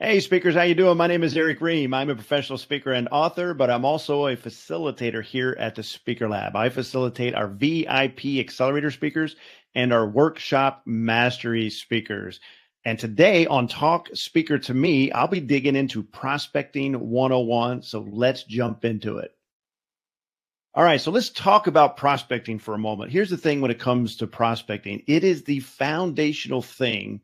Hey speakers, how you doing? My name is Erick Rheam. I'm a professional speaker and author, but I'm also a facilitator here at the Speaker Lab. I facilitate our VIP accelerator speakers and our workshop mastery speakers. And today on Talk Speaker to Me, I'll be digging into prospecting 101. So let's jump into it. All right, so let's talk about prospecting for a moment. Here's the thing when it comes to prospecting. It is the foundational thing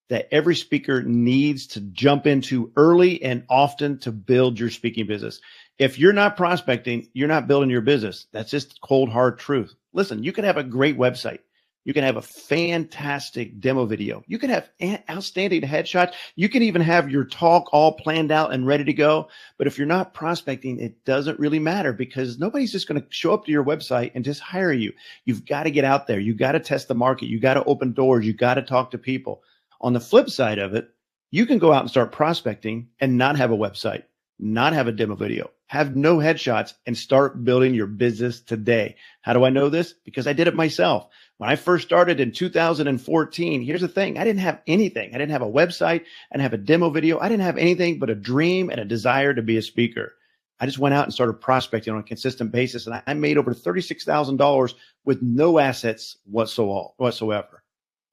that every speaker needs to jump into early and often to build your speaking business. If you're not prospecting, you're not building your business. That's just cold, hard truth. Listen, you can have a great website. You can have a fantastic demo video. You can have outstanding headshots. You can even have your talk all planned out and ready to go. But if you're not prospecting, it doesn't really matter because nobody's just going to show up to your website and just hire you. You've got to get out there. You got to test the market. You got to open doors. You got to talk to people. On the flip side of it, you can go out and start prospecting and not have a website, not have a demo video, have no headshots, and start building your business today. How do I know this? Because I did it myself. When I first started in 2014, here's the thing. I didn't have anything. I didn't have a website. I didn't have a demo video. I didn't have anything but a dream and a desire to be a speaker. I just went out and started prospecting on a consistent basis, and I made over $36,000 with no assets whatsoever.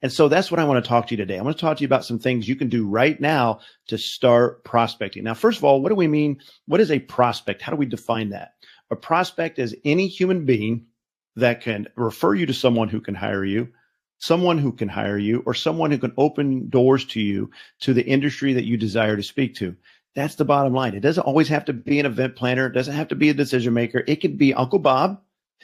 And so that's what I want to talk to you today. I want to talk to you about some things you can do right now to start prospecting. Now, first of all, what do we mean? What is a prospect? How do we define that? A prospect is any human being that can refer you to someone who can hire you, someone who can hire you, or someone who can open doors to you to the industry that you desire to speak to. That's the bottom line. It doesn't always have to be an event planner. It doesn't have to be a decision maker. It could be Uncle Bob.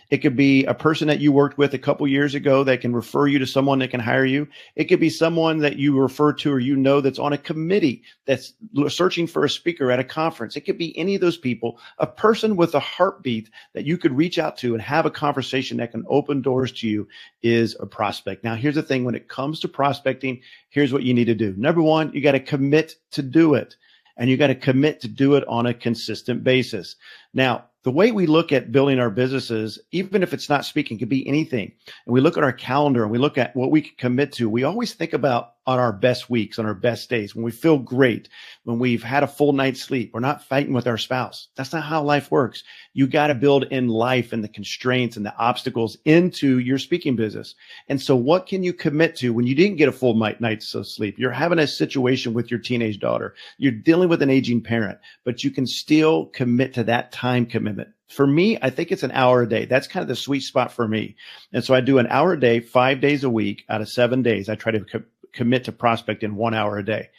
It could be a person that you worked with a couple years ago that can refer you to someone that can hire you. It could be someone that you refer to or you know that's on a committee that's searching for a speaker at a conference. It could be any of those people, a person with a heartbeat that you could reach out to and have a conversation that can open doors to you is a prospect. Now, here's the thing. When it comes to prospecting, here's what you need to do. Number one, you got to commit to do it. And you got to commit to do it on a consistent basis. Now, the way we look at building our businesses, even if it's not speaking, it could be anything. And we look at our calendar and we look at what we can commit to. We always think about on our best weeks, on our best days, when we feel great, when we've had a full night's sleep, we're not fighting with our spouse. That's not how life works. You got to build in life and the constraints and the obstacles into your speaking business. And so what can you commit to when you didn't get a full night's sleep? You're having a situation with your teenage daughter. You're dealing with an aging parent, but you can still commit to that time commitment. For me, I think it's an hour a day. That's kind of the sweet spot for me. And so I do an hour a day, 5 days a week out of 7 days. I try to commit to prospect in 1 hour a day.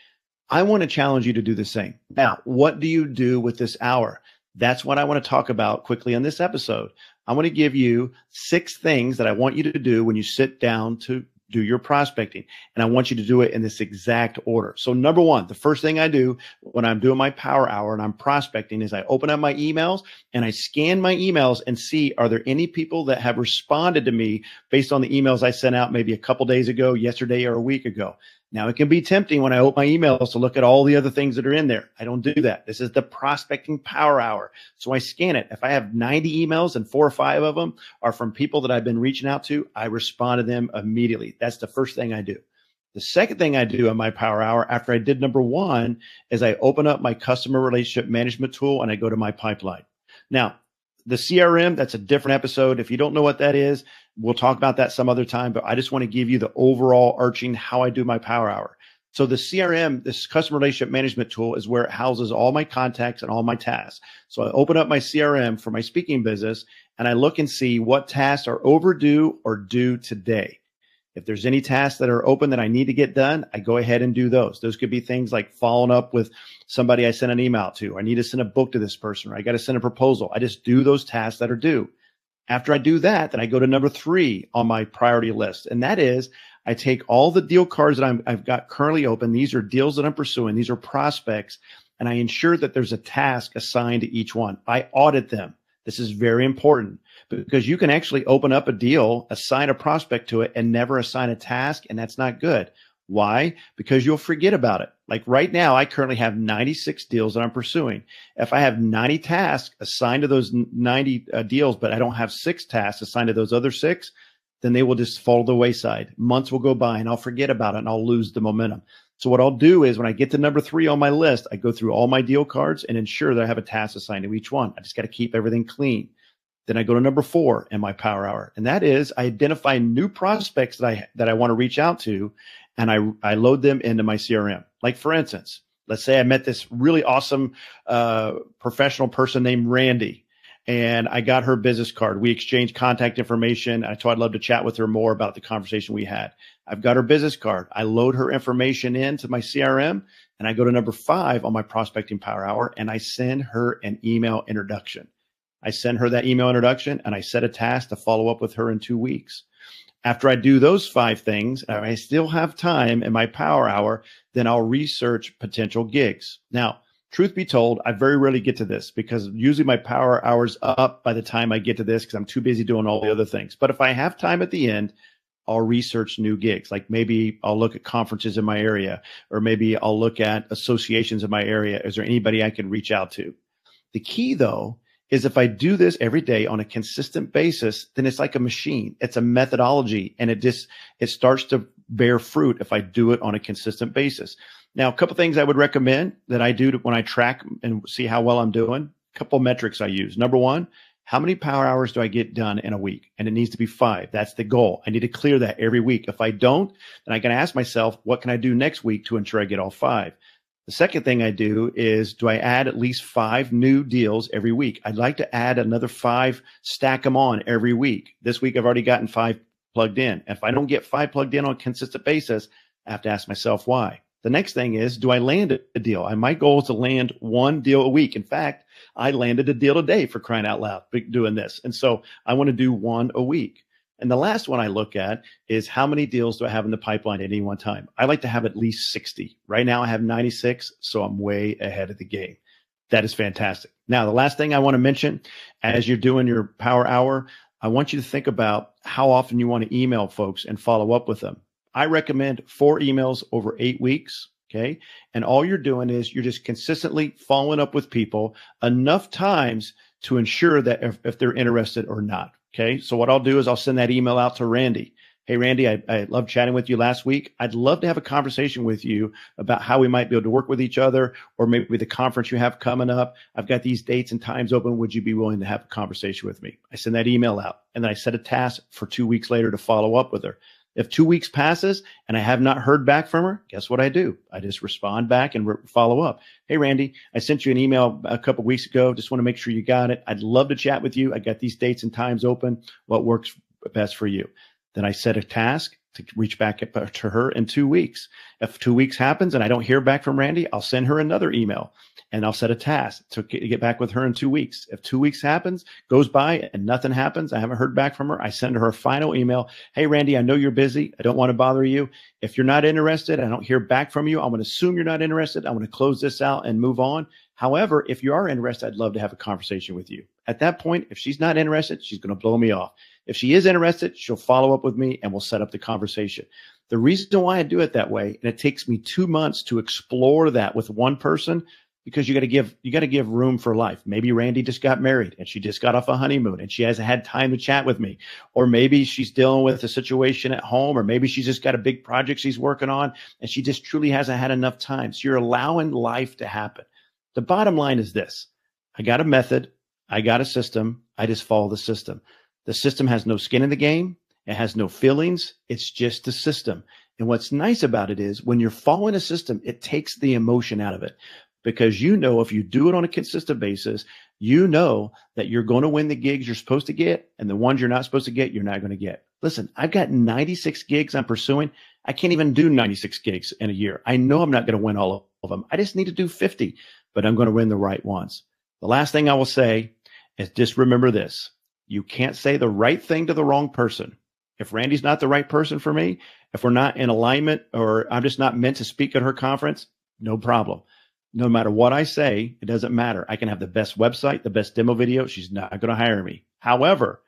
I want to challenge you to do the same. Now, what do you do with this hour? That's what I want to talk about quickly on this episode. I want to give you 6 things that I want you to do when you sit down to do your prospecting. And I want you to do it in this exact order. So number one, the first thing I do when I'm doing my power hour and I'm prospecting is I open up my emails and I scan my emails and see, are there any people that have responded to me based on the emails I sent out maybe a couple days ago, yesterday, or a week ago. Now, it can be tempting when I open my emails to look at all the other things that are in there. I don't do that. This is the prospecting power hour. So I scan it. If I have 90 emails and 4 or 5 of them are from people that I've been reaching out to, I respond to them immediately. That's the first thing I do. The second thing I do on my power hour after I did number one is I open up my customer relationship management tool and I go to my pipeline. Now, the CRM, that's a different episode. If you don't know what that is, we'll talk about that some other time, but I just want to give you the overall arching how I do my power hour. So the CRM, this customer relationship management tool, is where it houses all my contacts and all my tasks. So I open up my CRM for my speaking business and I look and see what tasks are overdue or due today. If there's any tasks that are open that I need to get done, I go ahead and do those. Those could be things like following up with somebody I sent an email to. I need to send a book to this person, or I got to send a proposal. I just do those tasks that are due. After I do that, then I go to number 3 on my priority list. And that is I take all the deal cards that I've got currently open. These are deals that I'm pursuing. These are prospects. And I ensure that there's a task assigned to each one. I audit them. This is very important because you can actually open up a deal, assign a prospect to it, and never assign a task, and that's not good. Why? Because you'll forget about it. Like right now, I currently have 96 deals that I'm pursuing. If I have 90 tasks assigned to those 90 deals, but I don't have 6 tasks assigned to those other 6, then they will just fall to the wayside. Months will go by and I'll forget about it and I'll lose the momentum. So what I'll do is when I get to number 3 on my list, I go through all my deal cards and ensure that I have a task assigned to each one. I just got to keep everything clean. Then I go to number 4 in my power hour, and that is I identify new prospects that I want to reach out to, and I load them into my CRM. Like for instance, let's say I met this really awesome professional person named Randy, and I got her business card. We exchanged contact information. I told I'd love to chat with her more about the conversation we had. I've got her business card. I load her information into my CRM, and I go to number 5 on my prospecting power hour, and I send her an email introduction. I send her that email introduction, and I set a task to follow up with her in 2 weeks. After I do those 5 things, and I still have time in my power hour, then I'll research potential gigs. Now, truth be told, I very rarely get to this because usually my power hour's up by the time I get to this because I'm too busy doing all the other things. But if I have time at the end, I'll research new gigs. Like maybe I'll look at conferences in my area, or maybe I'll look at associations in my area. Is there anybody I can reach out to? The key, though, is if I do this every day on a consistent basis, then it's like a machine. It's a methodology, and it starts to bear fruit if I do it on a consistent basis. Now, a couple things I would recommend that I do when I track and see how well I'm doing. A couple metrics I use. Number 1, how many power hours do I get done in a week? And it needs to be 5. That's the goal. I need to clear that every week. If I don't, then I can ask myself, what can I do next week to ensure I get all 5? The second thing I do is, do I add at least 5 new deals every week? I'd like to add another 5, stack them on every week. This week, I've already gotten 5 plugged in. If I don't get 5 plugged in on a consistent basis, I have to ask myself why. The next thing is, do I land a deal? My goal is to land 1 deal a week. In fact, I landed a deal today, for crying out loud, doing this. And so I want to do 1 a week. And the last one I look at is, how many deals do I have in the pipeline at any one time? I like to have at least 60. Right now I have 96, so I'm way ahead of the game. That is fantastic. Now, the last thing I want to mention, as you're doing your power hour, I want you to think about how often you want to email folks and follow up with them. I recommend 4 emails over 8 weeks. Okay. And all you're doing is you're just consistently following up with people enough times to ensure that if they're interested or not. Okay. So what I'll do is I'll send that email out to Randy. Hey, Randy, I loved chatting with you last week. I'd love to have a conversation with you about how we might be able to work with each other, or maybe the conference you have coming up. I've got these dates and times open. Would you be willing to have a conversation with me? I send that email out, and then I set a task for 2 weeks later to follow up with her. If 2 weeks passes and I have not heard back from her, guess what I do? I just respond back and follow up. Hey, Randy, I sent you an email a couple of weeks ago. Just want to make sure you got it. I'd love to chat with you. I got these dates and times open. What works best for you? Then I set a task to reach back to her in 2 weeks. If 2 weeks happens and I don't hear back from Randy, I'll send her another email, and I'll set a task to get back with her in 2 weeks. If 2 weeks goes by and nothing happens, I haven't heard back from her, I send her a final email. Hey, Randy, I know you're busy. I don't want to bother you. If you're not interested, I don't hear back from you, I'm going to assume you're not interested. I'm going to close this out and move on. However, if you are interested, I'd love to have a conversation with you. At that point, if she's not interested, she's going to blow me off. If she is interested, she'll follow up with me and we'll set up the conversation. The reason why I do it that way, and it takes me 2 months to explore that with one person, because you got to give room for life. Maybe Randy just got married and she just got off a honeymoon and she hasn't had time to chat with me. Or maybe she's dealing with a situation at home, or maybe she's just got a big project she's working on and she just truly hasn't had enough time. So you're allowing life to happen. The bottom line is this: I got a method, I got a system, I just follow the system. The system has no skin in the game. It has no feelings. It's just a system. And what's nice about it is when you're following a system, it takes the emotion out of it, because you know if you do it on a consistent basis, you know that you're going to win the gigs you're supposed to get, and the ones you're not supposed to get, you're not going to get. Listen, I've got 96 gigs I'm pursuing. I can't even do 96 gigs in a year. I know I'm not going to win all of them. I just need to do 50, but I'm going to win the right ones. The last thing I will say is just remember this: you can't say the right thing to the wrong person. If Randy's not the right person for me, if we're not in alignment, or I'm just not meant to speak at her conference, no problem. No matter what I say, it doesn't matter. I can have the best website, the best demo video. She's not going to hire me. However,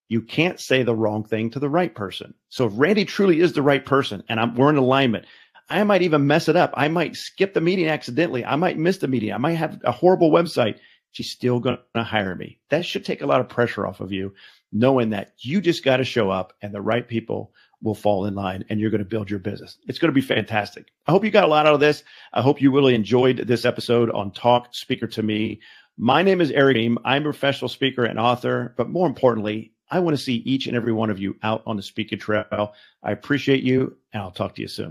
you can't say the wrong thing to the right person. So if Randy truly is the right person and we're in alignment, I might even mess it up. I might skip the meeting accidentally. I might miss the meeting. I might have a horrible website. She's still going to hire me. That should take a lot of pressure off of you, knowing that you just got to show up and the right people will fall in line and you're going to build your business. It's going to be fantastic. I hope you got a lot out of this. I hope you really enjoyed this episode on Talk Speaker to Me. My name is Erick Rheam. I'm a professional speaker and author, but more importantly, I want to see each and every one of you out on the speaking trail. I appreciate you, and I'll talk to you soon.